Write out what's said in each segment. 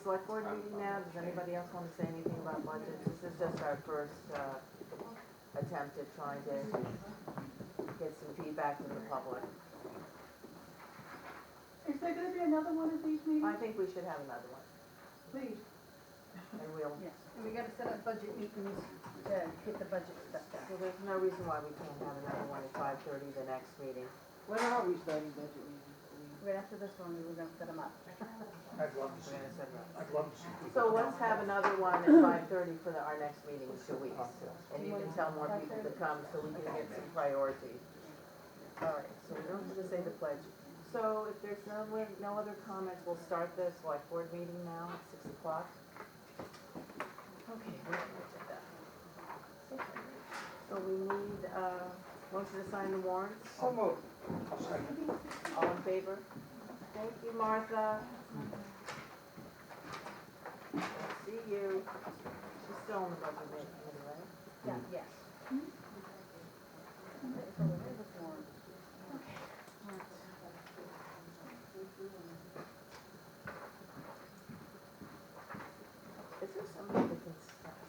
select board meeting now. Does anybody else want to say anything about budgets? This is just our first attempt at trying to get some feedback from the public. Is there gonna be another one of these meetings? I think we should have another one, Please. and we'll, Yes, and we gotta set up budget meetings to get the budget stuff done. so there's no reason why we can't have another one at 5:30 the next meeting. When are we starting budget meetings? Right after this one, we were gonna set them up. I'd love to see, We're gonna set it up. I'd love to see people. So let's have another one at 5:30 for our next meeting in 2 weeks. And you can tell more people to come so we can get some priorities. All right, so we don't have to say the pledge. So if there's no other comments, we'll start the select board meeting now at 6 o'clock. Okay, where's the agenda? So we need motion to sign the warrants. So moved. I'll second. All in favor? Thank you, Martha. See you. She's still in the budget meeting, right? Yeah, yes. Okay, so we have this one. Is there somebody that can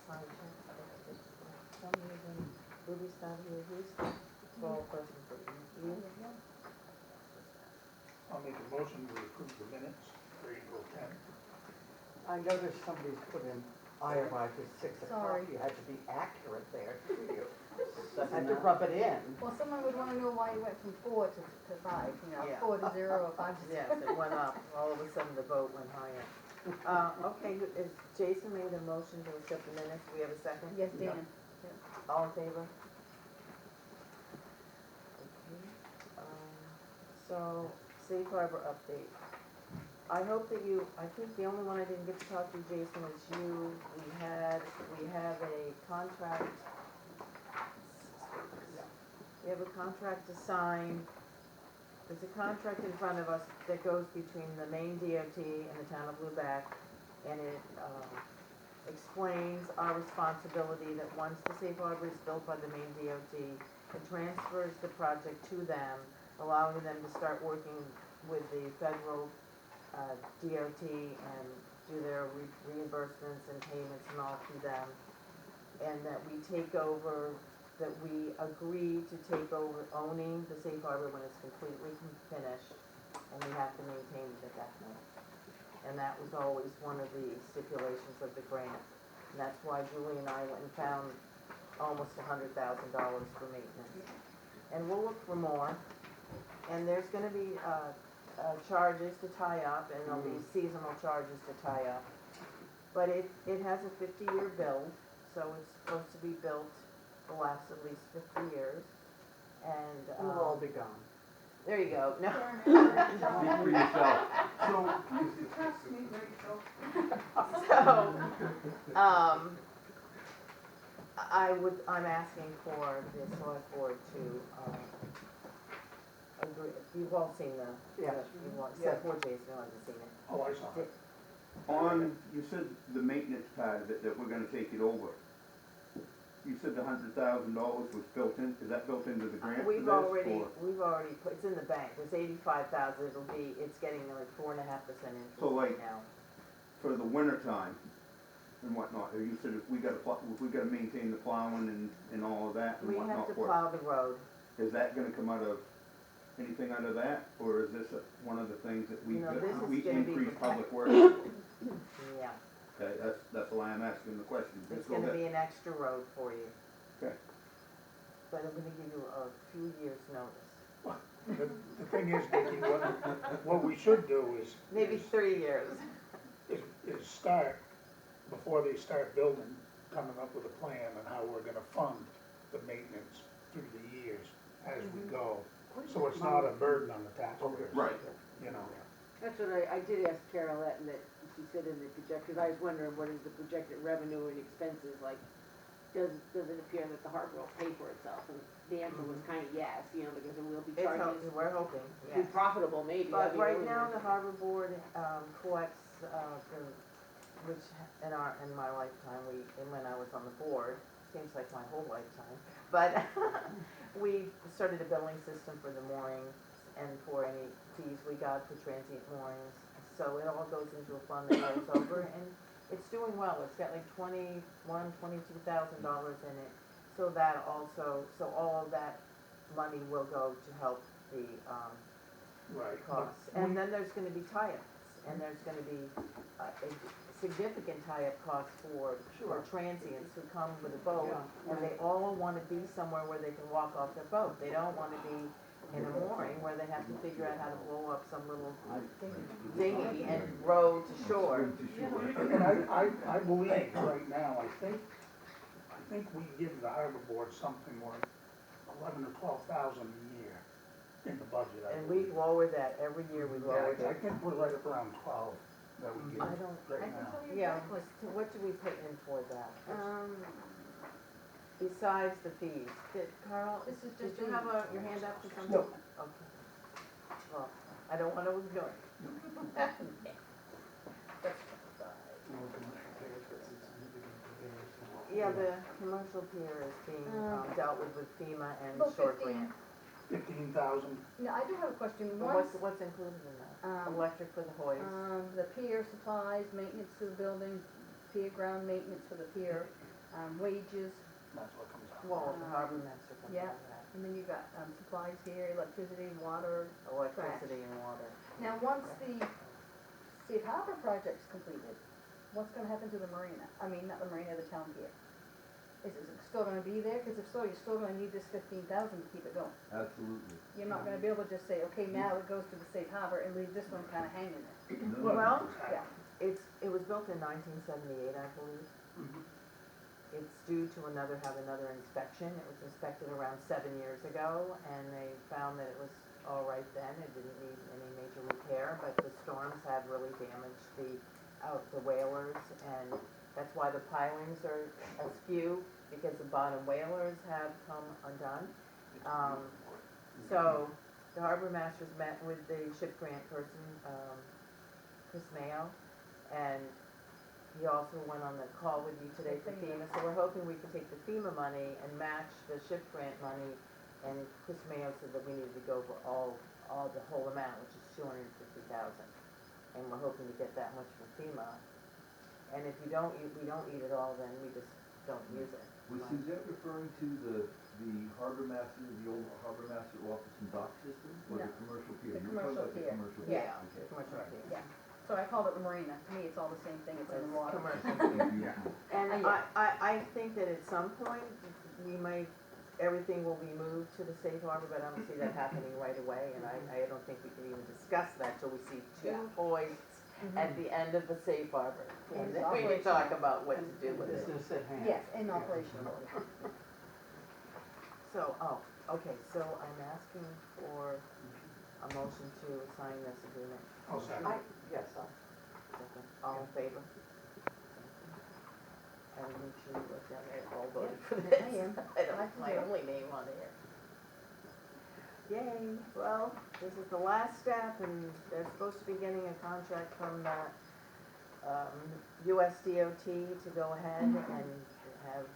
sign checks? For some reason, Ruby's not here. Who's the sole person for you? I'll make a motion to approve the minutes for April 10th. I noticed somebody's put in itemized as 6 o'clock. Sorry. You had to be accurate there, didn't you? Had to rub it in. Well, someone would wanna know why you went from 4 to 5, you know, Yeah. 4 to 0 or 5 to 0. Yes, it went up. All of a sudden, the vote went higher. Okay, is Jason made a motion to accept the minutes? Do we have a second? Yes, Dan. All in favor? Okay. So, safe harbor update. I hope that you, I think the only one I didn't get to talk to, Jason, is you. We have a contract. We have a contract to sign. There's a contract in front of us that goes between the Maine DOT and the town of Lubec, and it explains our responsibility that once the safe harbor is built by the Maine DOT, it transfers the project to them, allowing them to start working with the federal DOT and do their reimbursements and payments and all to them, and that we take over, that we agree to take over owning the safe harbor when it's completely finished, and we have to maintain it at that point. And that was always one of the stipulations of the grant. And that's why Julie and I went and found almost $100,000 for maintenance. And we'll look for more. And there's gonna be charges to tie up, and there'll be seasonal charges to tie up. But it has a 50-year build, so it's supposed to be built to last at least 50 years. And We'll all be gone. there you go. No. Speak for yourself. Mr. Trust me, Rachel. So, I'm asking for the select board to agree. You've all seen the, Yes. except for Jason, who hasn't seen it. Oh, I saw it. On, you said the maintenance part of it, that we're gonna take it over. You said the $100,000 was built in, is that built into the grant for this? We've already put, it's in the bank, there's 85,000, it's getting like 4.5% interest So, like, now. For the winter time and whatnot, you said if we gotta maintain the plowing and all of that and We whatnot. have to for it. plow the road. Is that gonna come out of, anything out of that, or is this one of the things that we, No, this is we gonna be increase for- public works? Yeah, Okay, that's why I'm asking the question. it's Just so gonna that- be an extra road for you. Okay. But I'm gonna give you a few years' notice. The thing is, Vicki, what we should do is. Maybe is- 3 years. is start, before they start building, coming up with a plan on how we're gonna fund the maintenance through the years as we go. So it's not a burden on the taxpayers. Right. You know. That's what I did ask Carol that, and that she said in the project, because I was wondering what is the projected revenue and expenses, like, does it appear that the harbor will pay for itself? And the answer was kind of yes, you know, because there will be charges. We're hoping, Be yes. profitable maybe. But I mean, right who now, knows? the harbor board collects, which in my lifetime, and when I was on the board, seems like my whole lifetime, but we started a billing system for the moorings and for any fees we got for transient moorings. so it all goes into a fund that rolls over, and it's doing well, it's got like $22,000 in it. So that also, so all of that money will go to help the, Right. costs. And then there's gonna be tie-ups, and there's gonna be a significant tie-up cost for transients who come with a boat, and they all wanna be somewhere where they can walk off their boat. They don't wanna be in a mooring where they have to figure out how to blow up some little dinghy and row to shore. And I believe right now, I think we give the harbor board something like 11 or 12,000 a year in the budget, I And we believe. lower that, every year we lower Yeah, I that. think we're right around 12 that we give I don't, right now. yeah, what do we put in for that? Besides the fees, Carl, This is did just you the- have your hand up for something? No. Okay. Well, I don't wanna ignore it. Yeah, the commercial pier is being dealt with FEMA and About short 15. grant. 15,000. Now, I do have a question. But what's included in that? Electric for the hoist? The pier supplies, maintenance to the building, pier ground maintenance for the pier, wages, That's what comes out. Well, the harbor master comes yeah. out of that. and then you've got supplies here, electricity, water. Electricity and water. Now, once the Safe Harbor project's completed, what's gonna happen to the marina? I mean, not the marina, the town pier. Is it still gonna be there? Because if so, you're still gonna need this 15,000 to keep it going. Absolutely. You're not gonna be able to just say, okay, now it goes to the Safe Harbor and leave this one kinda hanging there. No, Well, Yeah. it was built in 1978, I believe. Mhm. It's due to have another inspection. It was inspected around 7 years ago, and they found that it was all right then. It didn't need any major repair, but the storms have really damaged the whalers, and that's why the pilings are askew, because the bottom whalers have come undone. So the harbor masters met with the ship grant person, Chris Mayo, and he also went on the call with you today for FEMA. So we're hoping we can take the FEMA money and match the ship grant money. And Chris Mayo said that we needed to go for all the whole amount, which is 250,000. And we're hoping to get that much from FEMA. And if we don't eat it all, then we just don't use it. Was Suzette referring to the harbor master, the old harbor master office and dock system, or No. the commercial pier? The You were talking commercial about the pier. commercial Yeah. pier. Okay. Commercial Right. piece. Yeah. So I called it the marina. To me, it's all the same thing. It's in the It's water. commercial. Yeah. And Yeah. I think that at some point, everything will be moved to the safe harbor, but I don't see that happening right away. And I don't think we can even discuss that till we see two Yeah. hoists at the end of the safe harbor. And And then we can operational. talk about what to do with it. Business at hand. Yes, in operation. So, okay, so I'm asking for a motion to sign this agreement. I'll second. Yes, second. All in favor? And make sure you look down there, all voted for this. I am. I don't have my only name on there. Yay, well, this is the last step, and they're supposed to be getting a contract from the USDOT to go ahead and have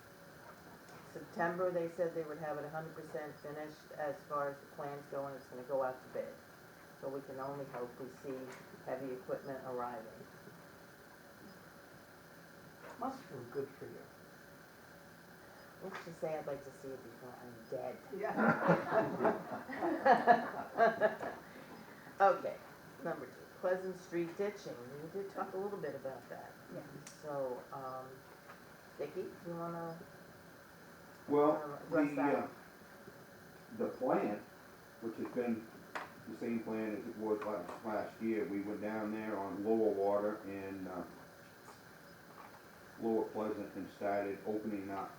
September, they said they would have it 100% finished as far as the plans go, and it's gonna go out to bid. So we can only hope we see heavy equipment arriving. Must feel good for you. Let's just say I'd like to see it before I'm dead. Okay, number 2, Pleasant Street ditching. We did talk a little bit about that. Yeah. So, Vicki, do you wanna Well, address that? the plant, which has been the same plan as it was last year, we went down there on Lower Water and Lower Pleasant and started opening up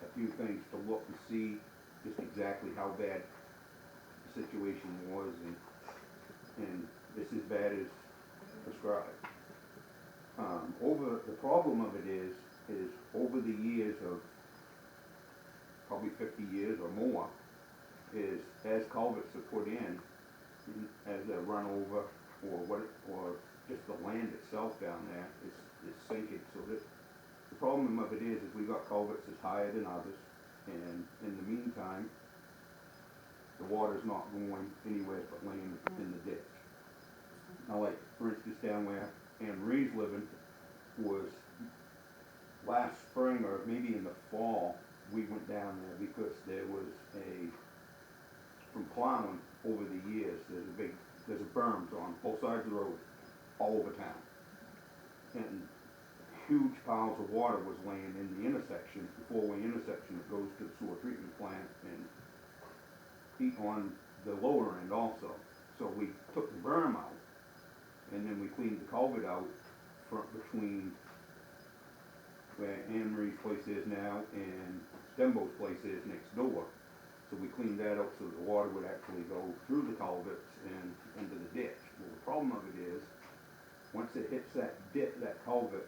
a few things to look and see just exactly how bad the situation was, and it's as bad as prescribed. The problem of it is over the years of probably 50 years or more, is as culverts are put in, as they're run over, or just the land itself down there is sinking. So that the problem of it is we got culverts that's higher than others, and in the meantime, the water's not going anywhere but laying in the ditch. Now, like, for instance, down where Anne Marie's living was last spring or maybe in the fall, we went down there because there was from plowing over the years, there's a berms on both sides of the road, all over town. And huge piles of water was laying in the intersection, the four-way intersection that goes to the sewer treatment plant and on the lower end also. So we took the berm out, and then we cleaned the culvert out between where Anne Marie's place is now and Stembo's place is next door. So we cleaned that out so the water would actually go through the culverts and into the ditch. Well, the problem of it is, once it hits that culvert,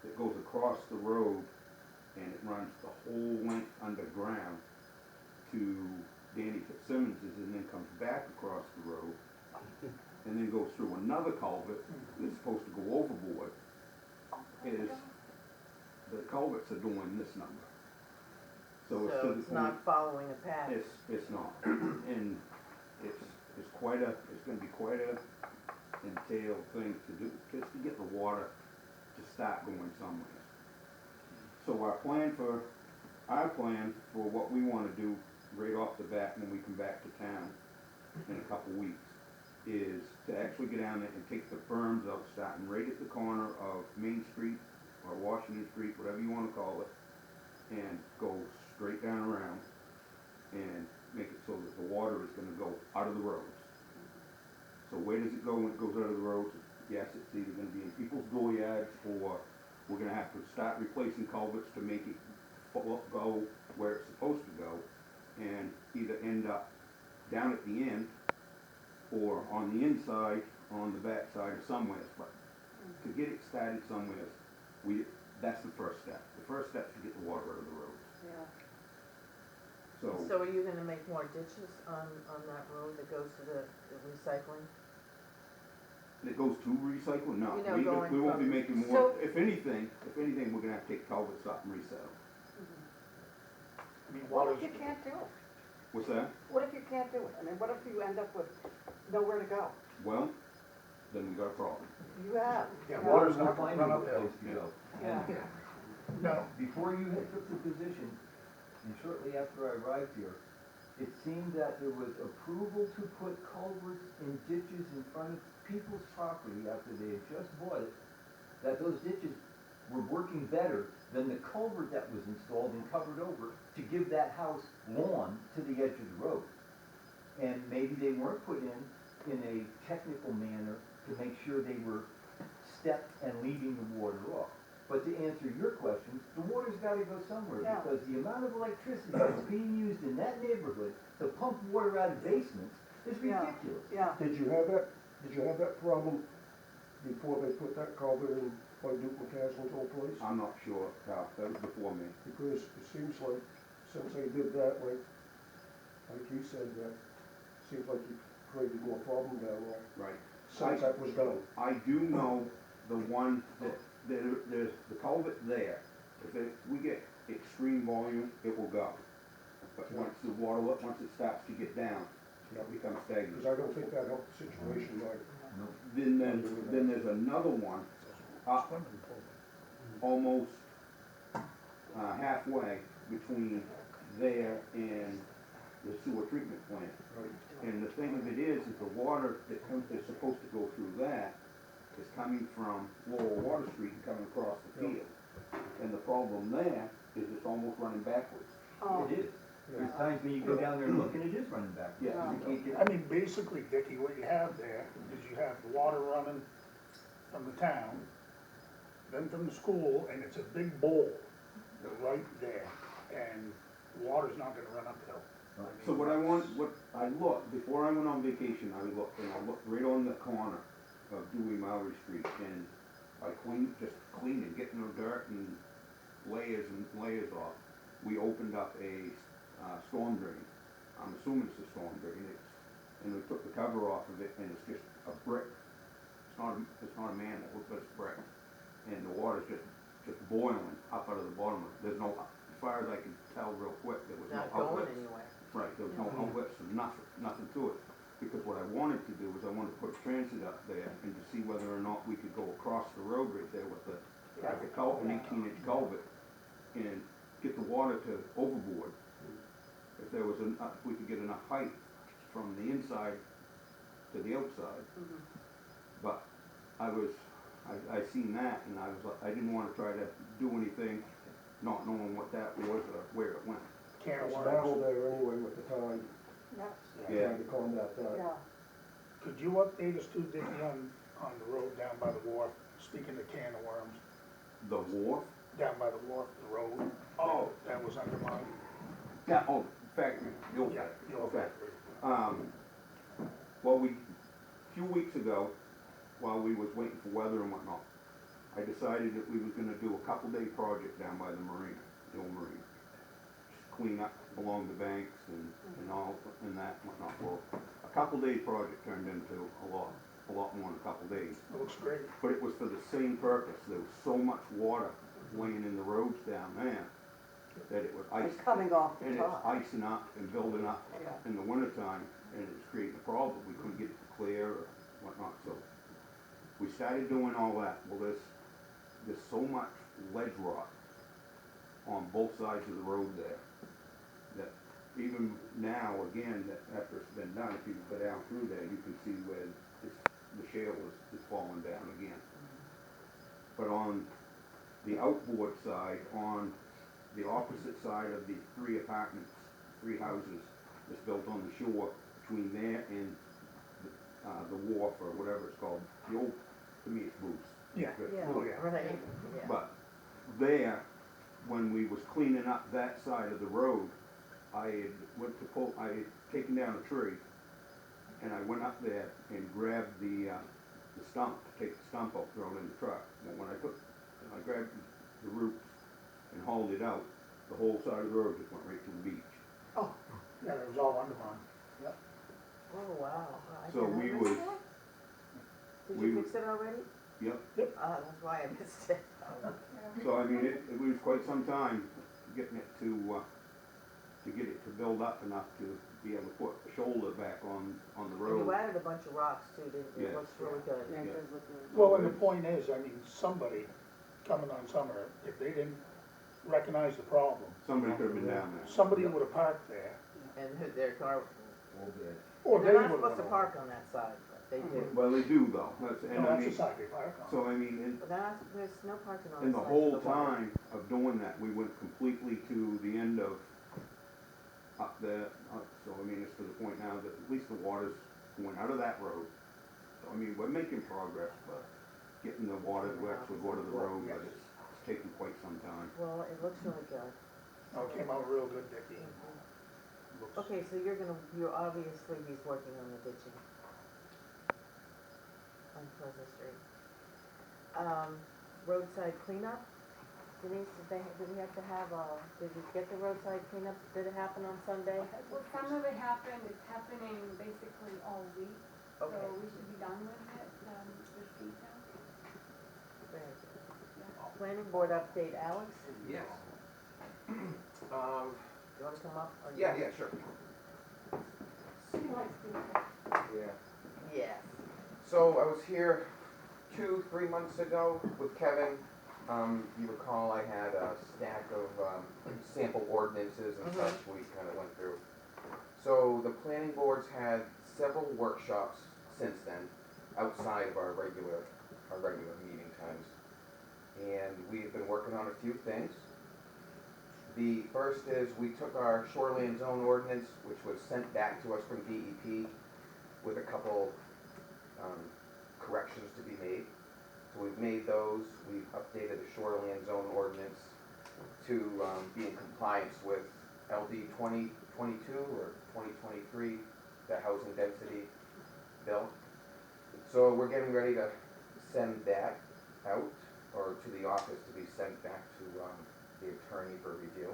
it goes across the road and it runs the whole length underground to Danny Fitzsimmons's and then comes back across the road and then goes through another culvert that's supposed to go overboard. The culverts are doing this number. So it's to the it's point, not following a path. it's not, and it's gonna be quite a entailed thing to do, just to get the water to start going somewhere. So our plan for what we wanna do right off the bat when we come back to town in a couple weeks is to actually get down there and take the berms out, starting right at the corner of Main Street or Washington Street, whatever you wanna call it, and go straight down around and make it so that the water is gonna go out of the roads. So where does it go when it goes out of the roads? Yes, it's either gonna be in people's dooryards, or we're gonna have to start replacing culverts to make it go where it's supposed to go, and either end up down at the end, or on the inside, on the back side, or somewhere. But to get it started somewhere, that's the first step. The first step is to get the water out of the roads. Yeah. So are you gonna make more ditches on that road that goes to the recycling? It goes to recycling? No, You know, we going won't be from- making more. If anything, we're gonna have to take culverts up and resettle. I mean, What water's, if you can't do it? What's that? What if you can't do it? I mean, what if you end up with nowhere to go? Well, then we got a problem. You have. Yeah, you know? water's We'll not find run a uphill. place to go. Yeah. no, Before you had took the position, and shortly after I arrived here, it seemed that there was approval to put culverts in ditches in front of people's property after they had just bought it, that those ditches were working better than the culvert that was installed and covered over to give that house lawn to the edge of the road. And maybe they weren't put in a technical manner to make sure they were stepped and leaving the water off. But to answer your question, the water's gotta go somewhere, Yeah. because the amount of electricity that's being used in that neighborhood to pump water out of basements is Yeah. ridiculous. Yeah. Did you have that problem before they put that culvert in by Duke McCaslin's old place? I'm not sure, Cal, that was before me. Because it seems like since they did that, like you said, that seems like you created more problem down there Right. since that was done. I do know the one that, there's the culvert there. We get extreme volume, it will go. But once it starts to get down, it becomes stagnant. Because I don't think that helped the situation either. No. Then there's another one up almost halfway between there and the sewer treatment plant. And the thing of it is the water that's supposed to go through that is coming from Lower Water Street and coming across the field. And the problem there is it's almost running backwards. Oh. It is. There's times when you go down there and look and it is running back. Yeah. You can't get. I mean, basically, Dickie, what you have there is you have water running from the town, then from the school, and it's a big bowl right there, and water's not gonna run uphill. So what I looked, before I went on vacation, I looked right on the corner of Dewey Mowry Street, and I just cleaned it, getting the dirt and layers off. We opened up a storm drain. I'm assuming it's a storm drain. And we took the cover off of it, and it's just a brick. It's not a manhole, but it's brick. And the water's just boiling up out of the bottom of it. There's no, as far as I can tell real quick, there was no Not going outlets. anywhere. Right, there was no outlets and nothing to it. because what I wanted to do is I wanted to put transit up there and to see whether or not we could go across the road right there with the, like a an 18-inch culvert and get the water to overboard. If there was if we could get enough height from the inside to the outside. But I seen that and I didn't wanna try to do anything not knowing what that was or where it went. Can of It's worms. battle there anyway with the time, Yeah. trying to combat that. Yeah, Could you update us too, Dickie, on the road down by the wharf, speaking of can of worms, The wharf? down by the wharf, the road? Oh. That was undermined. Yeah, oh, factory, the old Yeah, factory. the old Okay. factory. Well, a few weeks ago, while we was waiting for weather and whatnot, I decided that we was gonna do a couple-day project down by the marina, the old marina. Just clean up along the banks and all, and that and whatnot. Well, a couple-day project turned into a lot more than a couple days. It looks great. But it was for the same purpose. There was so much water laying in the roads down there that it was ice. it's coming off the And it's top. icing up and building up Yeah. in the wintertime, and it's creating a problem. We couldn't get it to clear or whatnot, so we started doing all that. Well, there's so much ledge rock on both sides of the road there, that even now, again, that after it's been done, if you go down through there, you can see where the shale is falling down again. But on the outboard side, on the opposite side of the three houses that's built on the shore, between there and the wharf or whatever it's called, the old, to me it's Bruce. Yeah. Yeah. Oh, yeah. Right, yeah. But there, when we was cleaning up that side of the road, I had taken down a tree, and I went up there and grabbed the stump, to take the stump out, throw it in the truck. Well, when I grabbed the roots and hauled it out, the whole side of the road just went right to the beach. Yeah, it was all undermined. Oh, wow. I So didn't we miss was- that? Did we you was- fix it already? Yep. That's why I missed it. So I mean, it was quite some time getting it to get it to build up enough to be able to put a shoulder back on the And road. you added a bunch of rocks too, didn't you? It Yes. looks really good. Yeah, it Yeah. does look good. Well, and the point is, I mean, somebody coming on summer, if they didn't recognize the problem, Somebody could have been down there. somebody would have parked there. And their car, Or they're they not would supposed to have. park on that side, but they do. Well, they do though, and No, I that's the mean, side they park on. so I mean, But there's no parking on in the the side whole of the water. time of doing that, we went completely to the end of up there, so I mean, it's to the point now that at least the water's going out of that road. So I mean, we're making progress, but getting the water to actually go to the road, but it's taking quite some time. Well, it looks really good. Oh, it came out real good, Dickie. Mhm. Looks- Okay, so you're obviously, he's working on the ditching on Pleasant Street. Roadside cleanup, Denise, did we have to have did we get the roadside cleanup, did it happen on Sunday? Well, some of it happened, it's happening basically all week, so Okay, we should be done with it, this weekend. very good. Planning board update, Alex, Yes. do you wanna come up? or Yeah, you- yeah, sure. She likes to. Yeah. Yes. So I was here 2-3 months ago with Kevin. You recall I had a stack of sample ordinances and such we kind of went through. So the planning board's had several workshops since then, outside of our regular meeting times. And we've been working on a few things. The first is we took our shoreline zone ordinance, which was sent back to us from DEP with a couple corrections to be made. So we've made those, we've updated the shoreline zone ordinance to be in compliance with LD 2022 or 2023, the housing density bill. So we're getting ready to send that out, or to the office to be sent back to the attorney for review.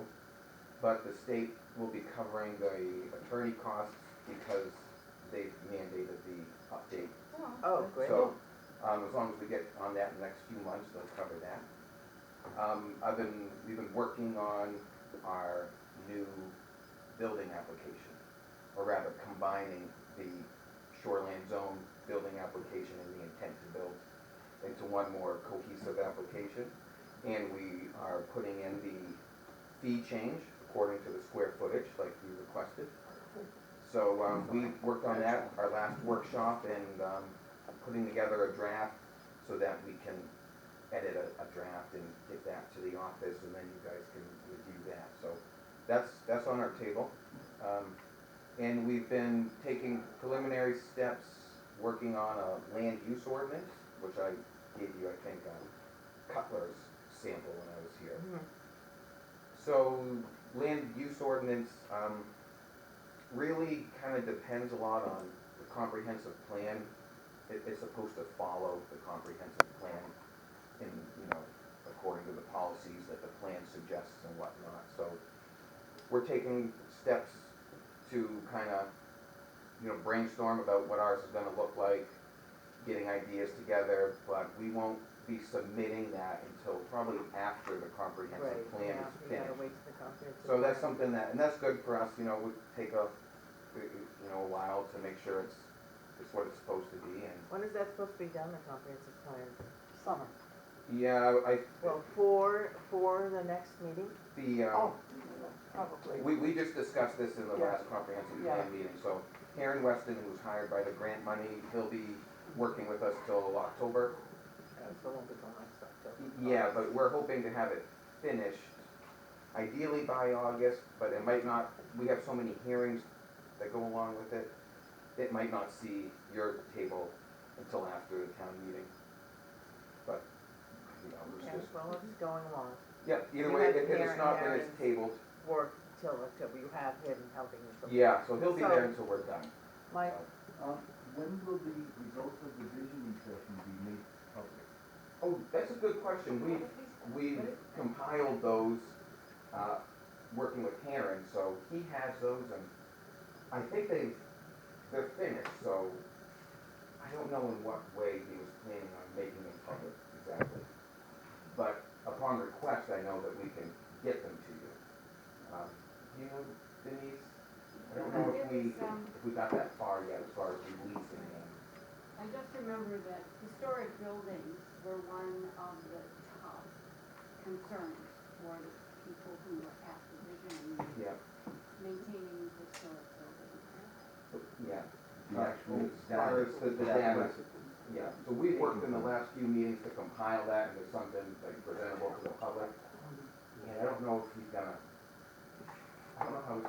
But the state will be covering the attorney costs because they've mandated the update. Oh, great. So, as long as we get on that in the next few months, they'll cover that. We've been working on our new building application, or rather combining the shoreland zone building application and the intent to build into one more cohesive application. And we are putting in the fee change according to the square footage like you requested. So we worked on that, our last workshop, and putting together a draft so that we can edit a draft and get that to the office, and then you guys can review that. So that's on our table. And we've been taking preliminary steps, working on a land use ordinance, which I gave you, I think, Cutler's sample when I was here. So land use ordinance really kind of depends a lot on the comprehensive plan. It's supposed to follow the comprehensive plan in, according to the policies that the plan suggests and whatnot. So we're taking steps to kind of, brainstorm about what ours is gonna look like, getting ideas together, but we won't be submitting that until probably after the comprehensive Right, plan yeah, is you finished. gotta wait till the comprehensive. So that's something that, and that's good for us, we take a while to make sure it's what it's supposed to be, and, When is that supposed to be done, the comprehensive plan? Summer. yeah, Well, for the next meeting? Oh, probably. we just discussed this in the Yeah. last comprehensive Yeah. plan meeting, so Aaron Weston, who's hired by the grant money, he'll be working with us till October. So it won't be till next October. Yeah, but we're hoping to have it finished, ideally by August, but it might not, we have so many hearings that go along with it, it might not see your table until after the town meeting. But, it's Okay, just, well, it's going along. yeah, either You way, have if it's not, then Aaron's it's tabled. Work till October, you have him helping you. till- Yeah, so he'll be So- there until we're done. Mike, When will the results of the visioning session be made public? Oh, that's a good question. We compiled those, working with Aaron, so he has those, and I think they're finished, so I don't know in what way he was planning on making them public exactly. But upon request, I know that we can get them to you. Do you know, Denise? I don't know if we got that far yet as far as releasing them. I just remember that historic buildings were one of the top concerns for the people who were at the vision, Yeah, maintaining historic buildings. yeah. The actual As far as the data, data. yeah, so we've worked in the last few meetings to compile that into something like presentable to the public. And I don't know if he's gonna, I don't know how he's,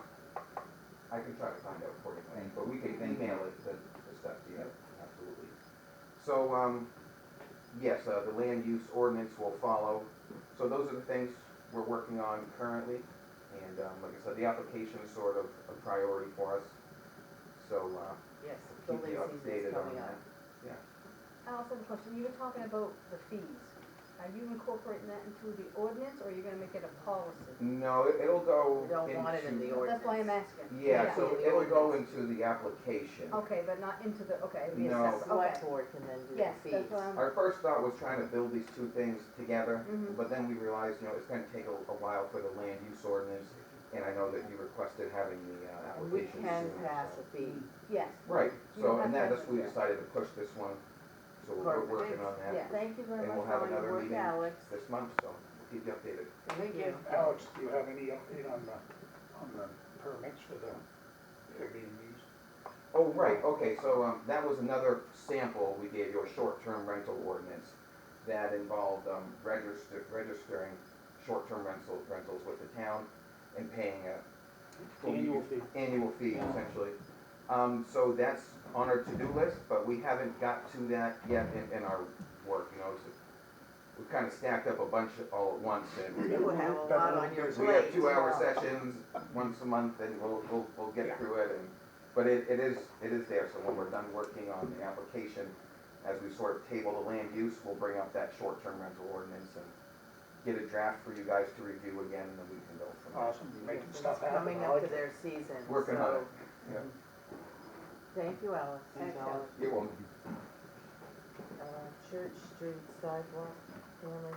I can try to find out for you, but we can email it, the stuff to you, absolutely. So, yes, the land use ordinance will follow. So those are the things we're working on currently. And, like I said, the application is sort of a priority for us. So, yes, keep building you season is updated on coming that. up. I also have a question, you were talking about the fees. Are you incorporating that into the ordinance, or are you gonna make it a policy? No, it'll go We don't want it in the into, ordinance. That's why I'm asking. yeah, Yeah. so In the it'll go ordinance. into the application. Okay, but not into the, okay, it'd be a No. separate, Select okay. board can then do the Yes, fees. that's what I'm, Our first thought was trying to build these two things together, Mhm. but then we realized, it's gonna take a while for the land use ordinance, and I know that you requested having the And we application can sooner, pass so- a fee. yes, Right, You so, don't and have to- that's why we decided to push this one, so we're working on that yeah. Thank you very And much we'll for have all your another work, meeting. Alex. this month, so we'll keep you updated. Thank you. Alex, do you have any update on the permits for the Airbnbs? Oh, right, okay, so, that was another sample we gave you, a short-term rental ordinance that involved, registering short-term rentals with the town and paying a Annual fee. annual fee essentially. So that's on our to-do list, but we haven't got to that yet in our work, we've kind of stacked up a bunch all at once, and You have a lot on your we plate. have 2-hour sessions once a month, and we'll get through it, but it is there, so when we're done working on the application, as we sort of table the land use, we'll bring up that short-term rental ordinance and get a draft for you guys to review again, and then we can go from there. Awesome, you're making It's stuff happen. coming I up like to it. their season, Working on so- it, yeah. Thank you, Alex. Thanks, As always. You're welcome. Church Street sidewalk damage,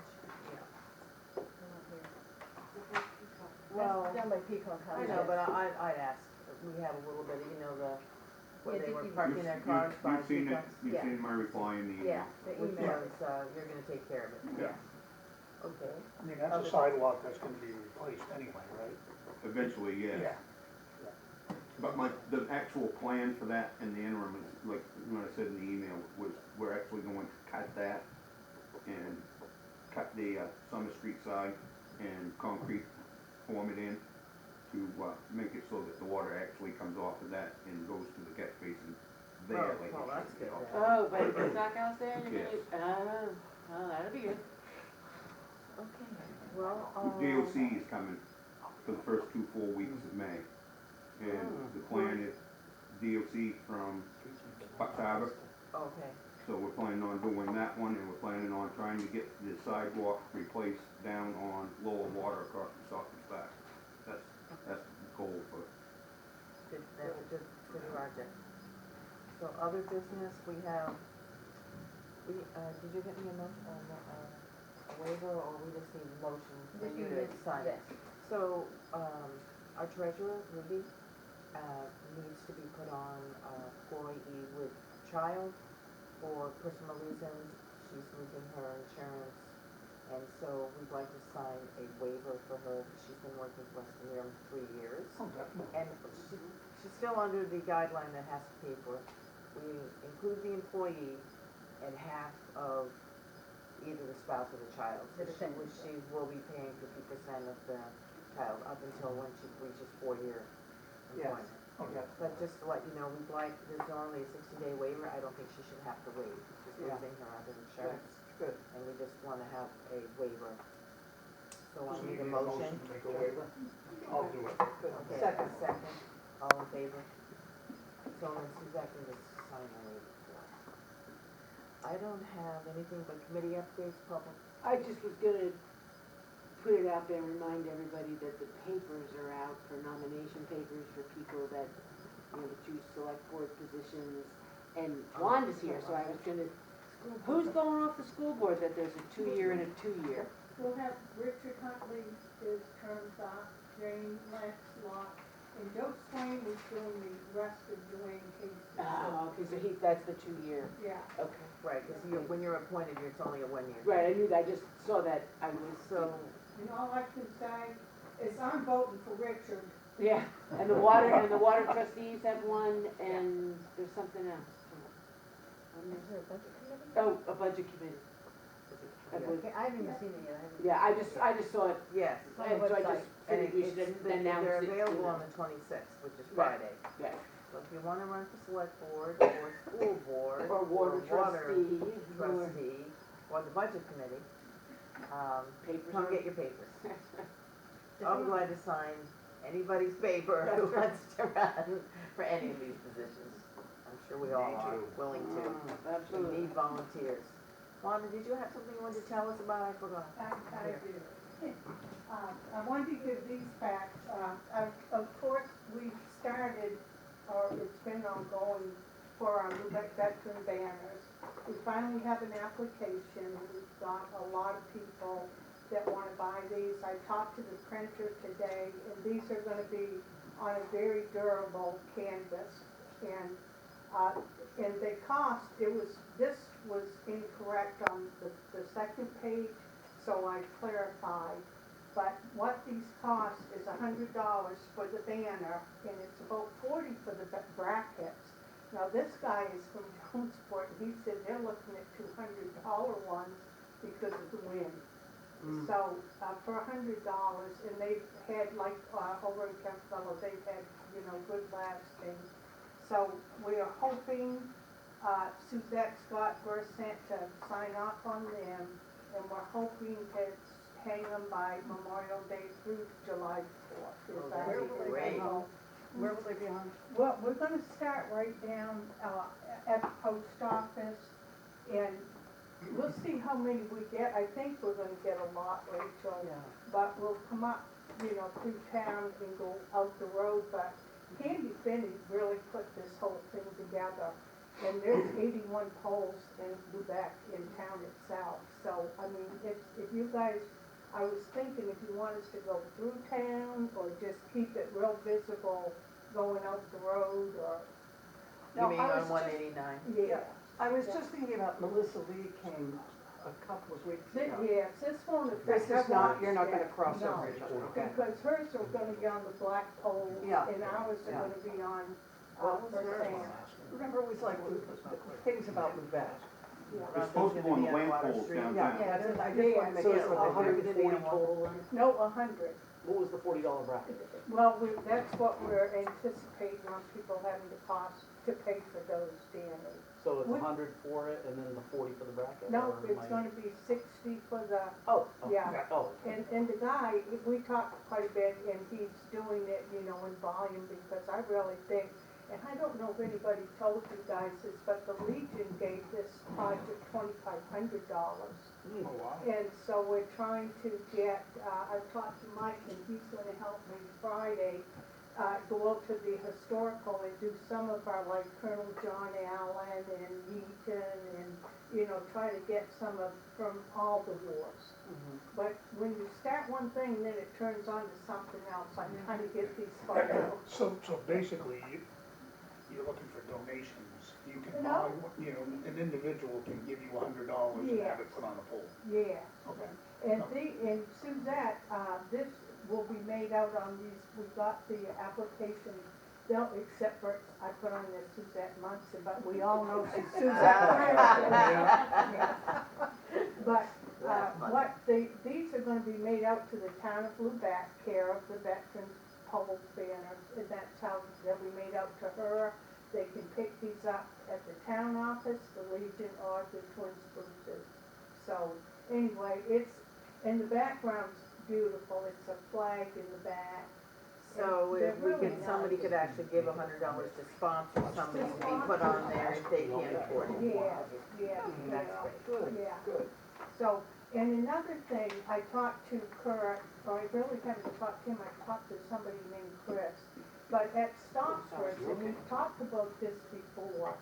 well, that's down by Peacock House. I know, but I'd ask, we have a little bit, where Yeah, they were Dickie- parking their cars by You've seen it, Seacrest. you've Yeah. seen my reply in the email. Yeah, the Which email. ones, you're gonna take care of it? Yeah. Okay. I mean, that's a sidewalk that's gonna be replaced anyway, right? Eventually, yes. Yeah. But the actual plan for that in the interim is, like, what I said in the email, was we're actually going to cut that and cut the Summer Street side and concrete form it in to make it so that the water actually comes off of that and goes to the catch basin there. Oh, like well, it that's should be good off. then. Oh, but the stockhouse there, you're Yes. gonna, oh, that'll be good. Okay, well, DOC is coming for the first 4 weeks of May. And the plan is DOC from Bucks Harbor, okay, so we're planning on doing that one, and we're planning on trying to get the sidewalk replaced down on Lower Water across the Softy Stack. That's the goal for it. that's a good project. So other business, we have, did you get me a motion, a waiver, or we just need motion for Just you need to it, sign? yes. So, our treasurer, Ruby, needs to be put on employee with child for personal reasons. She's losing her insurance, and so we'd like to sign a waiver for her. She's been working for us for nearly 3 years. Oh, definitely. And she's still under the guideline that has to pay for it. We include the employee and half of either the spouse or the child. So The dependent. she will be paying 50% of the child up until when she reaches 4-year Yes. employment. Okay. But just to let you know, we'd like, there's normally a 60-day waiver. I don't think she should have to wait. She's Yeah. losing her other insurance, Good. and we just want to have a waiver. So I So need you a motion. to make a waiver? I'll do it. Good. Okay, Second. second, all in favor? So then Suzette can just sign the waiver for us. I don't have anything but committee updates, public. I just was gonna put it out there and remind everybody that the papers are out for nomination papers for people that, you know, to choose select board positions. And Wanda's here, so I was gonna, who's going off the school board that there's a 2-year and a 2-year? We'll have Richard Huntley, his term's up, Jane Lancelot, and Joe Swain is doing the rest of Dwayne Casey. Oh, okay, so that's the 2-year, Yeah. okay. Right, because when you're appointed, it's only a 1 year. Right, I knew that, I just saw that, I was, So, And all I can say is I'm voting for Richard. yeah, and the water trustees have one, and there's something else. Is there a budget committee? Oh, a budget committee. I believe. Okay, I haven't even seen it yet. Yeah, I just saw it, yes, On the and so I website. just and figured we should announce they're it. available on the 26th, which is Right. Friday. Yeah. So if you want to run for select board, or school board, Or water trustee, or trustee, or the budget committee, papers. come get your papers. I'm glad to sign anybody's paper who wants to run for any of these positions. I'm sure we all Me are too. willing to. We Absolutely. need volunteers. Wanda, did you have something you wanted to tell us about? I forgot. I do. I wanted to give these facts. Of course, we've started, or it's been ongoing, for our Lubec veteran banners. We finally have an application. We've got a lot of people that want to buy these. I talked to the printer today, and these are going to be on a very durable canvas. And they cost, this was incorrect on the second page, so I clarified. But what these cost is $100 for the banner, and it's about $40 for the brackets. Now, this guy is from Jonesport, and he said they're looking at $200 ones because of the wind. So, for $100, and they've had, like, over in Campbell, they've had, good lasting. So, we are hoping, Suzette Scott Versant to sign off on them, and we're hoping to hang them by Memorial Day through July 4th. Oh, that'd be great. Where will they be on? Well, we're gonna start right down, at the post office, and we'll see how many we get. I think we're gonna get a lot, Rachel. Yeah. But we'll come up, through town and go out the road, but Candy Finney really put this whole thing together. And there's 81 poles in Lubec, in town itself. So, I mean, if you guys, I was thinking if you want us to go through town or just keep it real visible going out the road, or You No, mean I on was one just- eighty-nine? Yeah. I was just thinking about Melissa Lee came a couple of weeks ago. Yes, this won't This affect. is not, you're not gonna cross No. over each other, okay? Because hers are gonna be on the black pole, Yeah. and ours are Yeah. gonna be on, What was for hers? sand. Remember it was like things about Lubec? It's supposed to go on the lamp poles Yeah, downtown. that's it, I just wanted to make So sure. it's what they did. 140 total then? No, 100. What was the $40 bracket? Well, that's what we're anticipating on people having to cost to pay for those damage. So it's We- 100 for it and then the 40 for the bracket? No, or it's am I- gonna be 60 for the, Oh, yeah. oh, And the guy, we talked quite a bit, and he's doing it, you know, in volume, because I really think, and I don't know if anybody told you guys this, but the Legion gave this project $2,500. Oh, wow. And so we're trying to get, I talked to Mike, and he's gonna help me Friday, go out to the historical and do some of our, like Colonel John Allen and Eaton, and, you know, try to get some of, from all the wars. But when you start one thing, then it turns on to something else. I'm trying to get these funds out. So basically, you're looking for donations. You can No. buy, you know, an individual can give you $100 and have it put on a pole. Yeah. Okay. And Suzette, this will be made out on these, we got the application, they'll, except for, I put on there Suzette Munson, but we all know she's Suzette. But, these are gonna be made out to the town of Lubec, care of the Veterans Pole Banner, and that's how they'll be made out to her. They can pick these up at the town office, the Legion, or the Twin Spruces. So, anyway, and the background's beautiful, it's a flag in the back. So They're if we really could, somebody nice. could actually give $100 to sponsor somebody to be put on there if they can't afford it. Yeah, That's Good, Yeah. good. So, and another thing, I talked to Kurt, or I really haven't talked to him, I talked to somebody named Chris. But at Stockford, and we've talked about this before,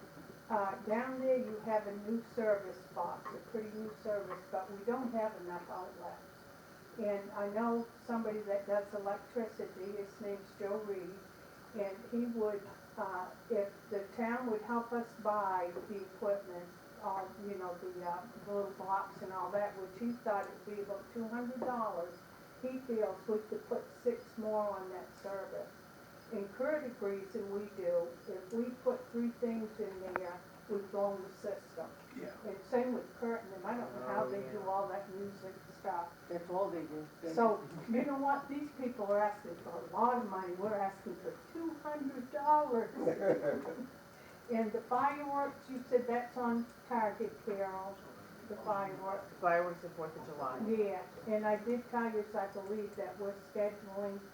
down there you have a new service box, a pretty new service, but we don't have enough outlets. And I know somebody that does electricity, his name's Joe Reed, and he would, if the town would help us buy the equipment, you know, the little box and all that, which he thought it'd be about $200, he feels we could put 6 more on that service. And Kurt agrees, and we do, if we put 3 things in there, we've blown the system. Yeah. And same with Kurt and them, I don't know how they do all that music stuff. that's all they do. So, you know what, these people are asking for a lot of money, we're asking for $200. And the fireworks, you said that's on target, Carol, the fireworks. Fireworks the 4th of July. Yes, and I did tell you, I believe, that we're scheduling for